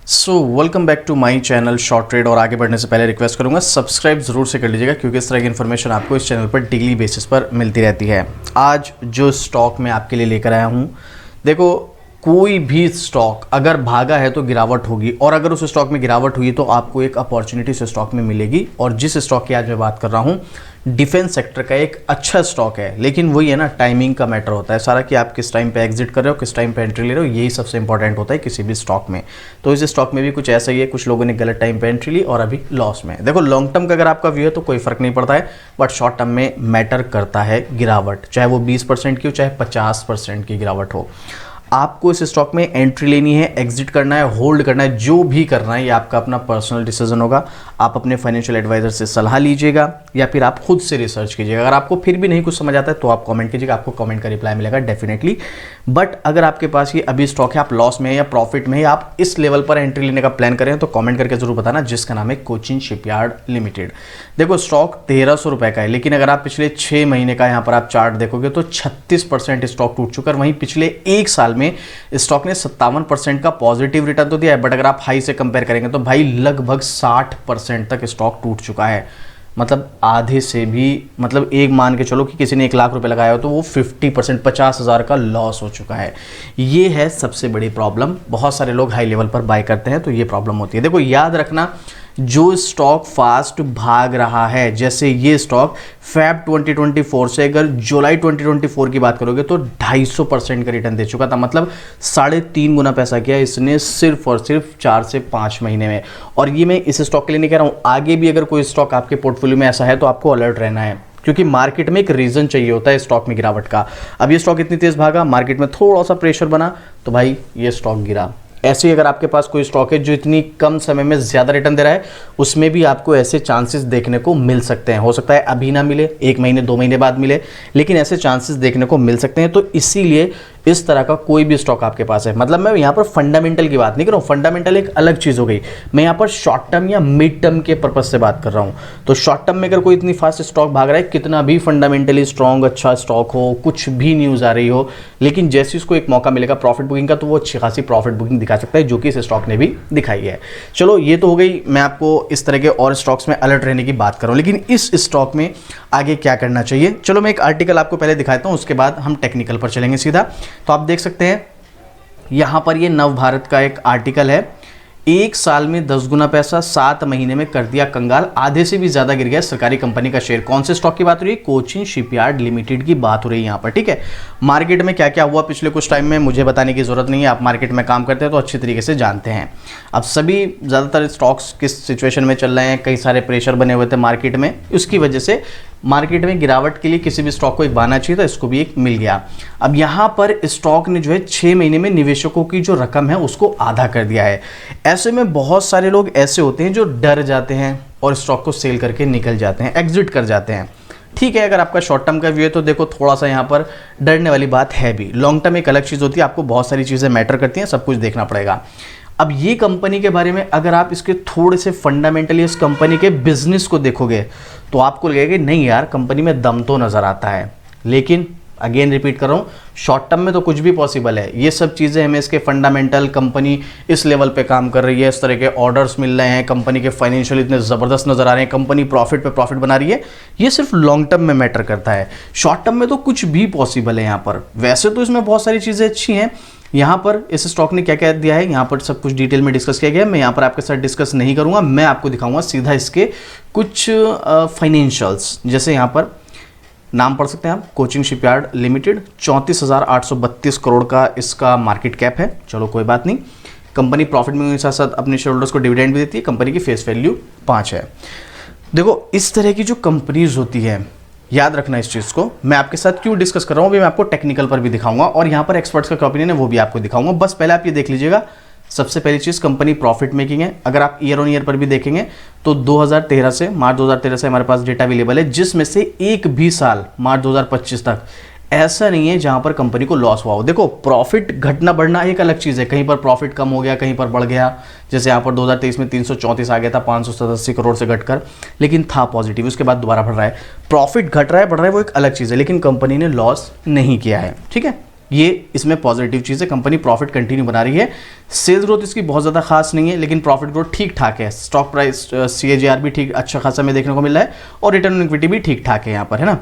So welcome back to my channel short trade. और आगे बढ़ने से पहले रिक्वेस्ट करूंगा सब्सक्राइब ज़रूर से कर लीजिएगा, क्योंकि इस तरह की इन्फॉर्मेशन आपको इस चैनल पर डेली बेसिस पर मिलती रहती है। आज जो स्टॉक मैं आपके लिए लेकर आया हूं, देखो कोई भी स्टॉक अगर भागा है तो गिरावट होगी, और अगर उस स्टॉक में गिरावट हुई तो आपको एक अपॉर्चुनिटी उस स्टॉक में मिलेगी। और जिस स्टॉक की आज मैं बात कर रहा हूं, डिफेंस सेक्टर का एक अच्छा स्टॉक है, लेकिन वही है ना, टाइमिंग का मैटर होता है सारा, कि आप किस टाइम पे एग्जिट कर रहे हो, किस टाइम पे एंट्री ले रहे हो, यही सबसे इंपॉर्टेंट होता है किसी भी स्टॉक में। तो इस स्टॉक में भी कुछ ऐसा ही है, कुछ लोगों ने गलत टाइम पे एंट्री ली और अभी लॉस में। देखो लॉन्ग टर्म का अगर आपका व्यू है तो कोई फर्क नहीं पड़ता है, बट शॉर्ट टर्म में मैटर करता है गिरावट, चाहे वो 20% की हो चाहे 50% की गिरावट हो। आपको इस स्टॉक में एंट्री लेनी है, एग्जिट करना है, होल्ड करना है, जो भी करना है ये आपका अपना पर्सनल डिसीजन होगा। आप अपने फाइनेंशियल एडवाइजर से सलाह लीजिएगा या फिर आप खुद से रिसर्च कीजिएगा। अगर आपको फिर भी नहीं कुछ समझ आता है तो आप कमेंट कीजिएगा, आपको कमेंट का रिप्लाई मिलेगा डेफिनेटली। बट अगर आपके पास ये अभी स्टॉक है, आप लॉस में है या प्रॉफिट में है, आप इस लेवल पर एंट्री लेने का प्लान करें तो कमेंट करके जरूर बताना, जिसका नाम है कोचिन शिपयार्ड लिमिटेड। देखो स्टॉक 1300 रुपए का है, लेकिन अगर आप पिछले 6 महीने का यहाँ पर आप चार्ट देखोगे तो 36% स्टॉक टूट चुका है। वहीं पिछले एक साल में स्टॉक ने 57% का पॉजिटिव रिटर्न तो दिया है, बट अगर आप हाई से कंपेयर करेंगे तो भाई लगभग 60% तक स्टॉक टूट चुका है। मतलब आधे से भी, मतलब एक मान के चलो कि किसी ने 1 लाख रुपए लगाया हो तो वो 50% 50,000 का लॉस हो चुका है। ये है सबसे बड़ी प्रॉब्लम। बहुत सारे लोग हाई लेवल पर बाय करते हैं तो ये प्रॉब्लम होती है। देखो याद रखना, जो स्टॉक फास्ट भाग रहा है, जैसे ये स्टॉक फैब 2024 से अगर जुलाई 2024 की बात करोगे तो 250% का रिटर्न दे चुका था। मतलब 3.5 गुना पैसा किया इसने सिर्फ और सिर्फ 4 से 5 महीने में। और ये मैं इस स्टॉक के लिए नहीं कह रहा हूँ, आगे भी अगर कोई स्टॉक आपके पोर्टफोलियो में ऐसा है तो आपको अलर्ट रहना है, क्योंकि मार्केट में एक रीजन चाहिए होता है स्टॉक में गिरावट का। अब ये स्टॉक इतनी तेज भागा, मार्केट में थोड़ा सा प्रेशर बना तो भाई ये स्टॉक गिरा। ऐसे ही अगर आपके पास कोई स्टॉक है जो इतनी कम समय में ज़्यादा रिटर्न दे रहा है, उसमें भी आपको ऐसे चांसेस देखने को मिल सकते हैं। हो सकता है अभी ना मिले, 1 महीने 2 महीने बाद मिले, लेकिन ऐसे चांसेस देखने को मिल सकते हैं। तो इसीलिए इस तरह का कोई भी स्टॉक आपके पास है, मतलब मैं यहाँ पर फंडामेंटल की बात नहीं कर रहा हूँ, फंडामेंटल एक अलग चीज़ हो गई। मैं यहाँ पर शॉर्ट टर्म या मिड टर्म के पर्पज से बात कर रहा हूँ। तो शॉर्ट टर्म में अगर कोई इतनी फास्ट स्टॉक भाग रहा है, कितना भी फंडामेंटली स्ट्रॉन्ग अच्छा स्टॉक हो, कुछ भी न्यूज़ आ रही हो, लेकिन जैसे उसको एक मौका मिलेगा प्रॉफिट बुकिंग का तो वो अच्छी खासी प्रॉफिट बुकिंग दिखा सकता है, जो कि इस स्टॉक ने भी दिखाई है। चलो ये तो हो गई, मैं आपको इस तरह के और स्टॉक्स में अलर्ट रहने की बात कर रहा हूँ, लेकिन इस स्टॉक में आगे क्या करना चाहिए। चलो मैं एक आर्टिकल आपको पहले दिखाता हूँ, उसके बाद हम टेक्निकल पर चलेंगे सीधा। तो आप देख सकते हैं यहाँ पर ये नव भारत का एक आर्टिकल है, 1 साल में 10 गुना पैसा, 7 महीने में कर दिया कंगाल, आधे से भी ज्यादा गिर गया सरकारी कंपनी का शेयर। कौन से स्टॉक की बात हो रही है? कोचिन शिपयार्ड लिमिटेड की बात हो रही है यहाँ पर, ठीक है। मार्केट में क्या क्या हुआ पिछले कुछ टाइम में मुझे बताने की जरूरत नहीं है, आप मार्केट में काम करते हैं तो अच्छी तरीके से जानते हैं। अब सभी ज़्यादातर स्टॉक्स किस सिचुएशन में चल रहे हैं, कई सारे प्रेशर बने हुए थे मार्केट में, उसकी वजह से मार्केट में गिरावट के लिए किसी भी स्टॉक को एक बहाना चाहिए था, इसको भी एक मिल गया। अब यहाँ पर स्टॉक ने जो है 6 महीने में निवेशकों की जो रकम है उसको आधा कर दिया है। ऐसे में बहुत सारे लोग ऐसे होते हैं जो डर जाते हैं और स्टॉक को सेल करके निकल जाते हैं, एग्जिट कर जाते हैं। ठीक है, अगर आपका शॉर्ट टर्म का व्यू है तो देखो थोड़ा सा यहाँ पर डरने वाली बात है भी। लॉन्ग टर्म एक अलग चीज़ होती है, आपको बहुत सारी चीज़ें मैटर करती हैं, सब कुछ देखना पड़ेगा। अब ये कंपनी के बारे में अगर आप इसके थोड़े से फंडामेंटली इस कंपनी के बिजनेस को देखोगे तो आपको लगेगा कि नहीं यार कंपनी में दम तो नज़र आता है। लेकिन अगेन रिपीट कर रहा हूँ, शॉर्ट टर्म में तो कुछ भी पॉसिबल है। ये सब चीज़ें हमें इसके फंडामेंटल, कंपनी इस लेवल पे काम कर रही है, इस तरह के ऑर्डर्स मिल रहे हैं, कंपनी के फाइनेंशियल इतने ज़बरदस्त नज़र आ रहे हैं, कंपनी प्रॉफिट पे प्रॉफिट बना रही है, ये सिर्फ लॉन्ग टर्म में मैटर करता है। शॉर्ट टर्म में तो कुछ भी पॉसिबल है यहाँ पर। वैसे तो इसमें बहुत सारी चीज़ें अच्छी हैं। यहाँ पर इस स्टॉक ने क्या क्या दिया है, यहाँ पर सब कुछ डिटेल में डिस्कस किया गया है। मैं यहाँ पर आपके साथ डिस्कस नहीं करूँगा, मैं आपको दिखाऊंगा सीधा इसके कुछ फाइनेंशियल्स। जैसे यहाँ पर नाम पढ़ सकते हैं आप, कोचिन शिपयार्ड लिमिटेड, 34,832 करोड़ का इसका मार्केट कैप है। चलो कोई बात नहीं, कंपनी प्रॉफिट में के साथ साथ अपने शेयर होल्डर्स को डिविडेंड भी देती है, कंपनी की फेस वैल्यू 5 है। देखो इस तरह की जो कंपनीज होती है, याद रखना इस चीज़ को। मैं आपके साथ क्यों डिस्कस कर रहा हूँ, अभी मैं आपको टेक्निकल पर भी दिखाऊंगा और यहाँ पर एक्सपर्ट्स का क्या ओपिनियन है वो भी आपको दिखाऊंगा। बस पहले आप ये देख लीजिएगा, सबसे पहली चीज़ कंपनी प्रॉफिट मेकिंग है। अगर आप ईयर ऑन ईयर पर भी देखेंगे तो 2013 से मार्च 2013 से हमारे पास डेटा अवेलेबल है, जिसमें से एक भी साल मार्च 2025 तक ऐसा नहीं है जहां पर कंपनी को लॉस हुआ हो। देखो प्रॉफिट घटना बढ़ना एक अलग चीज़ है, कहीं पर प्रॉफिट कम हो गया, कहीं पर बढ़ गया। जैसे यहाँ पर 2023 में 334 आ गया था 587 करोड़ से घटकर, लेकिन था पॉजिटिव, उसके बाद दोबारा बढ़ रहा है। प्रॉफिट घट रहा है बढ़ रहा है वो एक अलग चीज़ है, लेकिन कंपनी ने लॉस नहीं किया है, ठीक है। ये इसमें पॉजिटिव चीज़ है, कंपनी प्रॉफिट कंटिन्यू बना रही है। सेल्स ग्रोथ इसकी बहुत ज़्यादा खास नहीं है, लेकिन प्रॉफिट ग्रोथ ठीक ठाक है। स्टॉक प्राइस CAGR भी ठीक अच्छा खासा में देखने को मिल रहा है और रिटर्न ऑन इक्विटी भी ठीक ठाक है यहाँ पर, है ना।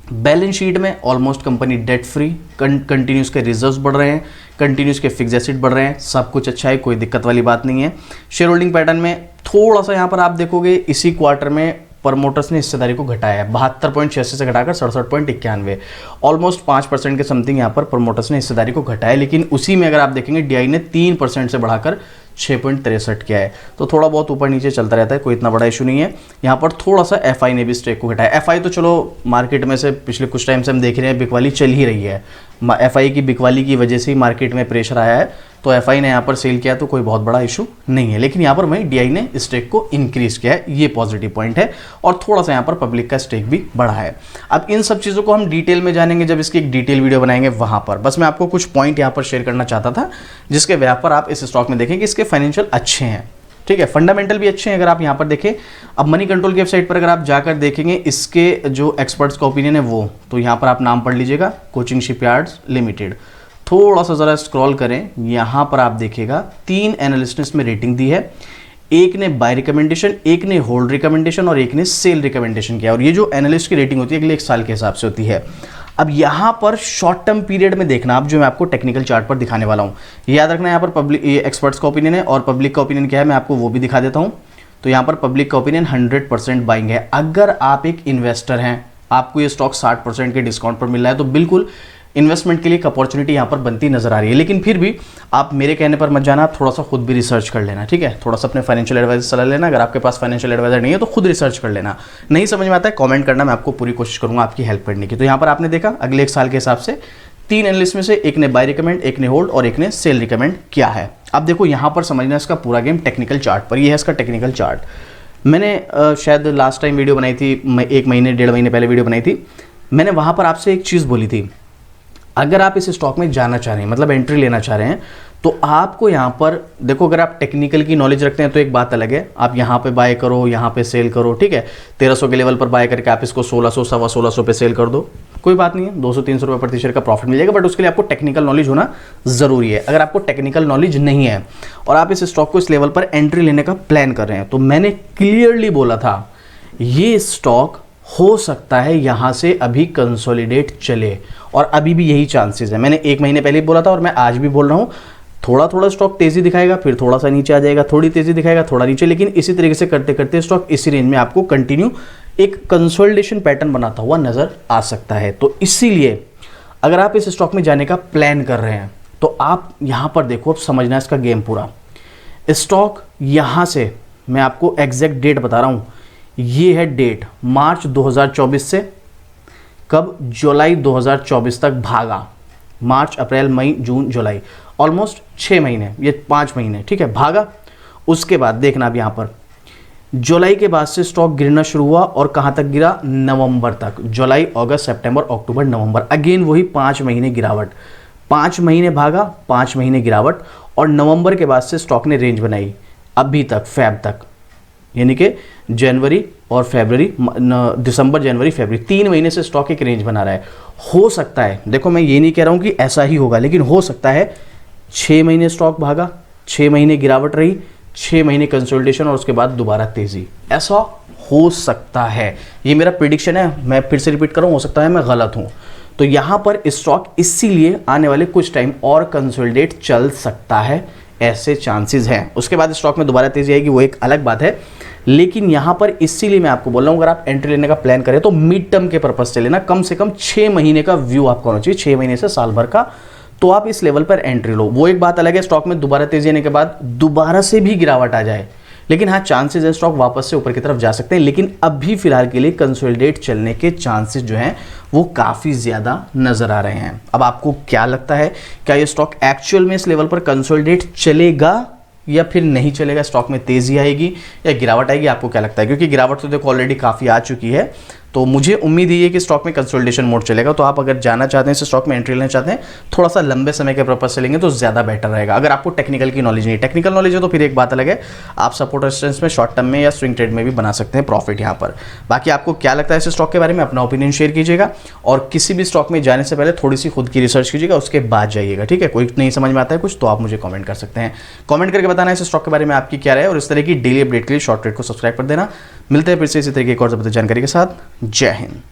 बैलेंस शीट में almost company debt free, continuous के रिजर्व्स बढ़ रहे हैं, कंटिन्यूस के फिक्स एसेट बढ़ रहे हैं, सब कुछ अच्छा है, कोई दिक्कत वाली बात नहीं है। शेयर होल्डिंग पैटर्न में थोड़ा सा यहाँ पर आप देखोगे इसी क्वार्टर में प्रमोटर्स ने हिस्सेदारी को घटाया है, 72.86 से घटाकर 67.91, ऑलमोस्ट 5% के समथिंग यहाँ पर प्रमोटर्स ने हिस्सेदारी को घटाया। लेकिन उसी में अगर आप देखेंगे DI ने 3% से बढ़ाकर 6.63 किया है, तो थोड़ा बहुत ऊपर नीचे चलता रहता है, कोई इतना बड़ा इशू नहीं है। यहाँ पर थोड़ा सा FI ने भी स्टेक को घटाया। FI तो चलो मार्केट में से पिछले कुछ टाइम से हम देख रहे हैं बिकवाली चल ही रही है, FI की बिकवाली की वजह से ही मार्केट में प्रेशर आया है, तो FI ने यहाँ पर सेल किया तो कोई बहुत बड़ा इशू नहीं है। लेकिन यहाँ पर वहीं DI ने स्टेक को इंक्रीज किया है, ये पॉजिटिव पॉइंट है, और थोड़ा सा यहाँ पर पब्लिक का स्टेक भी बढ़ा है। अब इन सब चीज़ों को हम डिटेल में जानेंगे जब इसकी एक डिटेल वीडियो बनाएंगे वहाँ पर। बस मैं आपको कुछ पॉइंट यहाँ पर शेयर करना चाहता था जिसके व्याप पर आप इस स्टॉक में देखें कि इसके फाइनेंशियल अच्छे हैं, ठीक है, फंडामेंटल भी अच्छे हैं। अगर आप यहाँ पर देखें, अब मनी कंट्रोल की वेबसाइट पर अगर आप जाकर देखेंगे इसके जो एक्सपर्ट्स का ओपिनियन है वो, तो यहाँ पर आप नाम पढ़ लीजिएगा, कोचिंग शिपयार्ड्स लिमिटेड। थोड़ा सा ज़रा स्क्रॉल करें, यहाँ पर आप देखिएगा 3 एनालिस्ट ने इसमें रेटिंग दी है, एक ने बाय रिकमेंडेशन, एक ने होल्ड रिकमेंडेशन और एक ने सेल रिकमेंडेशन किया। और ये जो एनालिस्ट की रेटिंग होती है अगले 1 साल के हिसाब से होती है। अब यहाँ पर शॉर्ट टर्म पीरियड में देखना आप, जो मैं आपको टेक्निकल चार्ट पर दिखाने वाला हूँ, याद रखना यहाँ पर पब्लिक एक्सपर्ट्स का ओपिनियन है और पब्लिक का ओपिनियन क्या है मैं आपको वो भी दिखा देता हूँ। तो यहाँ पर पब्लिक का ओपिनियन 100% बाइंग है। अगर आप एक इन्वेस्टर हैं, आपको ये स्टॉक 60% के डिस्काउंट पर मिल रहा है, तो बिल्कुल इन्वेस्टमेंट के लिए एक अपॉर्चुनिटी यहाँ पर बनती नजर आ रही है। लेकिन फिर भी आप मेरे कहने पर मत जाना, आप थोड़ा सा खुद भी रिसर्च कर लेना, ठीक है, थोड़ा सा अपने फाइनेंशियल एडवाइजर सलाह लेना। अगर आपके पास फाइनेंशियल एडवाइजर नहीं है तो खुद रिसर्च कर लेना, नहीं समझ में आता है कमेंट करना, मैं आपको पूरी कोशिश करूंगा आपकी हेल्प करने की। तो यहाँ पर आपने देखा अगले 1 साल के हिसाब से 3 एनालिस्ट में से एक ने बाय रिकमेंड, एक ने होल्ड और एक ने सेल रिकमेंड किया है। अब देखो यहाँ पर समझना इसका पूरा गेम टेक्निकल चार्ट पर, ये है इसका टेक्निकल चार्ट। मैंने शायद लास्ट टाइम वीडियो बनाई थी, 1 महीने 1.5 महीने पहले वीडियो बनाई थी, मैंने वहाँ पर आपसे एक चीज़ बोली थी, अगर आप इस स्टॉक में जाना चाह रहे हैं, मतलब एंट्री लेना चाह रहे हैं, तो आपको यहाँ पर देखो, अगर आप टेक्निकल की नॉलेज रखते हैं तो एक बात अलग है, आप यहाँ पे बाय करो, यहाँ पे सेल करो, ठीक है, 1300 के लेवल पर बाय करके आप इसको 1600 सवा 1600 पे सेल कर दो, कोई बात नहीं है, 200-300 रुपये प्रति शेयर का प्रॉफिट मिल जाएगा। बट उसके लिए आपको टेक्निकल नॉलेज होना जरूरी है। अगर आपको टेक्निकल नॉलेज नहीं है और आप इस स्टॉक को इस लेवल पर एंट्री लेने का प्लान कर रहे हैं, तो मैंने क्लियरली बोला था ये स्टॉक हो सकता है यहाँ से अभी कंसोलिडेट चले, और अभी भी यही चांसेस है। मैंने 1 महीने पहले बोला था और मैं आज भी बोल रहा हूँ, थोड़ा थोड़ा स्टॉक तेजी दिखाएगा, फिर थोड़ा सा नीचे आ जाएगा, थोड़ी तेजी दिखाएगा, थोड़ा नीचे, लेकिन इसी तरीके से करते करते स्टॉक इसी रेंज में आपको कंटिन्यू एक कंसोलिडेशन पैटर्न बनाता हुआ नजर आ सकता है। तो इसीलिए अगर आप इस स्टॉक में जाने का प्लान कर रहे हैं तो आप यहाँ पर देखो, अब समझना इसका गेम पूरा। स्टॉक यहाँ से मैं आपको एग्जैक्ट डेट बता रहा हूँ, ये है डेट मार्च 2024 से कब जुलाई 2024 तक भागा, मार्च अप्रैल मई जून जुलाई, ऑलमोस्ट 6 महीने, ये 5 महीने, ठीक है, भागा। उसके बाद देखना अब यहाँ पर जुलाई के बाद से स्टॉक गिरना शुरू हुआ, और कहाँ तक गिरा, नवंबर तक, जुलाई अगस्त सितंबर अक्टूबर नवंबर, अगेन वही 5 महीने गिरावट, 5 महीने भागा, 5 महीने गिरावट, और नवंबर के बाद से स्टॉक ने रेंज बनाई अभी तक, फेब तक, यानी कि जनवरी और फरवरी, दिसंबर जनवरी फरवरी, 3 महीने से स्टॉक एक रेंज बना रहा है। हो सकता है, देखो मैं ये नहीं कह रहा हूँ कि ऐसा ही होगा, लेकिन हो सकता है 6 महीने स्टॉक भागा, 6 महीने गिरावट रही, 6 महीने कंसोलिडेशन और उसके बाद दोबारा तेजी, ऐसा हो सकता है। ये मेरा प्रिडिक्शन है, मैं फिर से रिपीट कर रहा हूँ, हो सकता है मैं गलत हूँ। तो यहाँ पर स्टॉक इसीलिए आने वाले कुछ टाइम और कंसोलिडेट चल सकता है, ऐसे चांसेस हैं। उसके बाद स्टॉक में दोबारा तेजी आएगी, वो एक अलग बात है। लेकिन यहाँ पर इसीलिए मैं आपको बोल रहा हूँ, अगर आप एंट्री लेने का प्लान करें तो मिड टर्म के पर्पज से लेना, कम से कम 6 महीने का व्यू आपको होना चाहिए, 6 महीने से साल भर का, तो आप इस लेवल पर एंट्री लो। वो एक बात अलग है, स्टॉक में दोबारा तेजी आने के बाद दोबारा से भी गिरावट आ जाए, लेकिन हाँ चांसेस है स्टॉक वापस से ऊपर की तरफ जा सकते हैं। लेकिन अभी फिलहाल के लिए कंसोलिडेट चलने के चांसेस जो हैं वो काफ़ी ज़्यादा नज़र आ रहे हैं। अब आपको क्या लगता है, क्या ये स्टॉक एक्चुअल में इस लेवल पर कंसोलिडेट चलेगा या फिर नहीं चलेगा, स्टॉक में तेज़ी आएगी या गिरावट आएगी, आपको क्या लगता है? क्योंकि गिरावट तो देखो ऑलरेडी काफ़ी आ चुकी है, तो मुझे उम्मीद है कि स्टॉक में कंसोलिडेशन मोड चलेगा। तो आप अगर जाना चाहते हैं इस स्टॉक में एंट्री लेना चाहते हैं, थोड़ा सा लंबे समय के पर्पज से लेंगे तो ज़्यादा बेटर रहेगा। अगर आपको टेक्निकल की नॉलेज नहीं, टेक्निकल नॉलेज है तो फिर एक बात अलग है, आप सपोर्ट रेजिस्टेंस में शॉर्ट टर्म में या स्विंग ट्रेड में भी बना सकते हैं प्रॉफिट यहाँ पर। बाकी आपको क्या लगता है इस स्टॉक के बारे में, अपना ओपिनियन शेयर कीजिएगा और किसी भी स्टॉक में जाने से पहले थोड़ी सी खुद की रिसर्च कीजिएगा, उसके बाद जाइएगा, ठीक है। कोई नहीं समझ में आता है कुछ तो आप मुझे कमेंट कर सकते हैं। कमेंट करके बताना है इस स्टॉक के बारे में आपकी क्या राय है, और इस तरह की डेली अपडेट के लिए शॉर्ट ट्रेड को सब्सक्राइब कर देना। मिलते हैं फिर से इसी तरह की एक और जबरदस्त जानकारी के साथ। जय हिंद।